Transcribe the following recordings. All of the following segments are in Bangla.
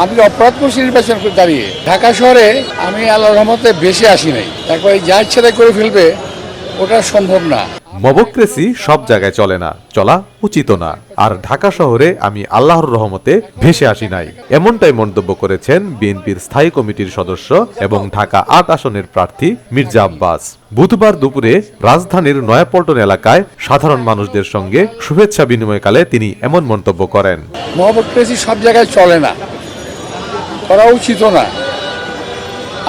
আমি অপরাধ করছি নির্বাচন করে দাঁড়িয়ে। ঢাকা শহরে আমি আল্লাহর রহমতে বেশি আসি নাই, তারপরে যা ইচ্ছা তাই করে ফেলবে, ওটা সম্ভব না। মবক্রেসি সব জায়গায় চলে না, চলা উচিত না। আর ঢাকা শহরে আমি আল্লাহর রহমতে ভেসে আসি নাই, এমনটাই মন্তব্য করেছেন বিএনপির স্থায়ী কমিটির সদস্য এবং ঢাকা ৮ আসনের প্রার্থী মির্জা আব্বাস। বুধবার দুপুরে রাজধানীর নয়াপল্টন এলাকায় সাধারণ মানুষদের সঙ্গে শুভেচ্ছা বিনিময়কালে তিনি এমন মন্তব্য করেন। মবক্রেসি সব জায়গায় চলে না, করা উচিত না।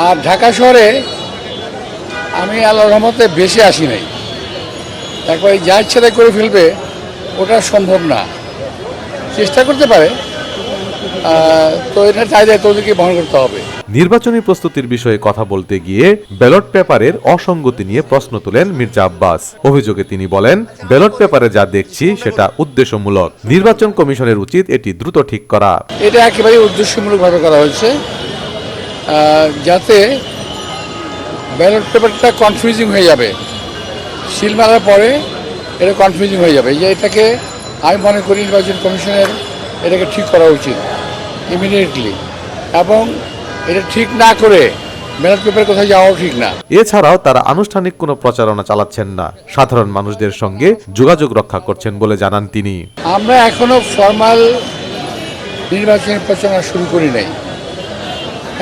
আর ঢাকা শহরে আমি আল্লাহর রহমতে বেশি আসি নাই, তারপরে যা ইচ্ছা তাই করে ফেলবে, ওটা সম্ভব না। চেষ্টা করতে পারে, তো এটা চাইলে তোদেরকে বহন করতে হবে। নির্বাচনী প্রস্তুতির বিষয়ে কথা বলতে গিয়ে ব্যালট পেপারের অসঙ্গতি নিয়ে প্রশ্ন তোলেন মির্জা আব্বাস। অভিযোগে তিনি বলেন, ব্যালট পেপারে যা দেখছি সেটা উদ্দেশ্যমূলক। নির্বাচন কমিশনের উচিত এটি দ্রুত ঠিক করা। এটা একেবারে উদ্দেশ্যমূলকভাবে করা হয়েছে, যাতে ব্যালট পেপারটা কনফিউজিং হয়ে যাবে। সিল মারার পরে এটা কনফিউজিং হয়ে যাবে। যে এটাকে আমি মনে করি নির্বাচন কমিশনের এটাকে ঠিক করা উচিত ইমিডিয়েটলি, এবং এটা ঠিক না করে ব্যালট পেপার কোথায় যাওয়াও ঠিক না। এছাড়াও তারা আনুষ্ঠানিক কোনো প্রচারণা চালাচ্ছেন না, সাধারণ মানুষদের সঙ্গে যোগাযোগ রক্ষা করছেন বলে জানান তিনি। আমরা এখনো ফর্মাল নির্বাচনী প্রচারণা শুরু করি নাই।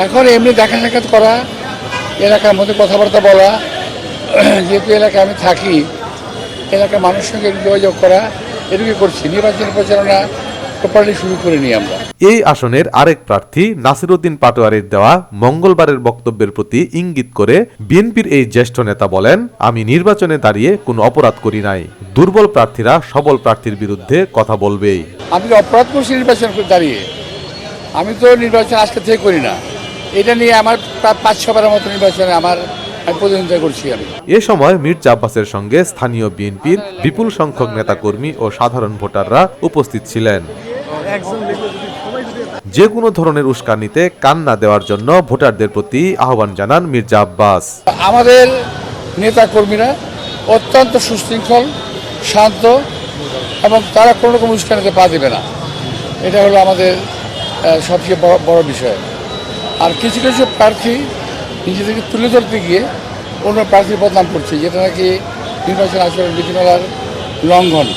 এখন এমনি দেখা সাক্ষাৎ করা, এলাকার মধ্যে কথাবার্তা বলা, যেহেতু এলাকায় আমি থাকি, এলাকার মানুষের সঙ্গে যোগাযোগ করা, এটুকুই করছি। নির্বাচনী প্রচারণা প্রপারলি শুরু করিনি আমরা। এই আসনের আরেক প্রার্থী নাসিরউদ্দিন পাটোয়ারির দেওয়া মঙ্গলবারের বক্তব্যের প্রতি ইঙ্গিত করে বিএনপির এই জ্যেষ্ঠ নেতা বলেন, আমি নির্বাচনে দাঁড়িয়ে কোনো অপরাধ করি নাই। দুর্বল প্রার্থীরা সবল প্রার্থীর বিরুদ্ধে কথা বলবেই। আমি অপরাধ করছি নির্বাচন করে দাঁড়িয়ে। আমি তো নির্বাচন আজকে থেকে করি না, এটা নিয়ে আমার প্রায় ৫-৬বারের মতো নির্বাচনে আমি প্রতিদ্বন্দ্বিতা করছি। আমি এ সময় মির্জা আব্বাসের সঙ্গে স্থানীয় বিএনপির বিপুল সংখ্যক নেতাকর্মী ও সাধারণ ভোটাররা উপস্থিত ছিলেন। যে কোনো ধরনের উস্কানিতে কান না দেওয়ার জন্য ভোটারদের প্রতি আহ্বান জানান মির্জা আব্বাস। আমাদের নেতা কর্মীরা অত্যন্ত সুশৃঙ্খল, শান্ত, এবং তারা কোনো রকম উস্কানিতে পা দেবে না। এটা হলো আমাদের সবচেয়ে বড় বিষয়। আর কিছু কিছু প্রার্থী নিজেদেরকে তুলে ধরতে গিয়ে অন্য প্রার্থীর বদনাম করছে, যেটা নাকি নির্বাচন আচরণ বিধিমালার লঙ্ঘন।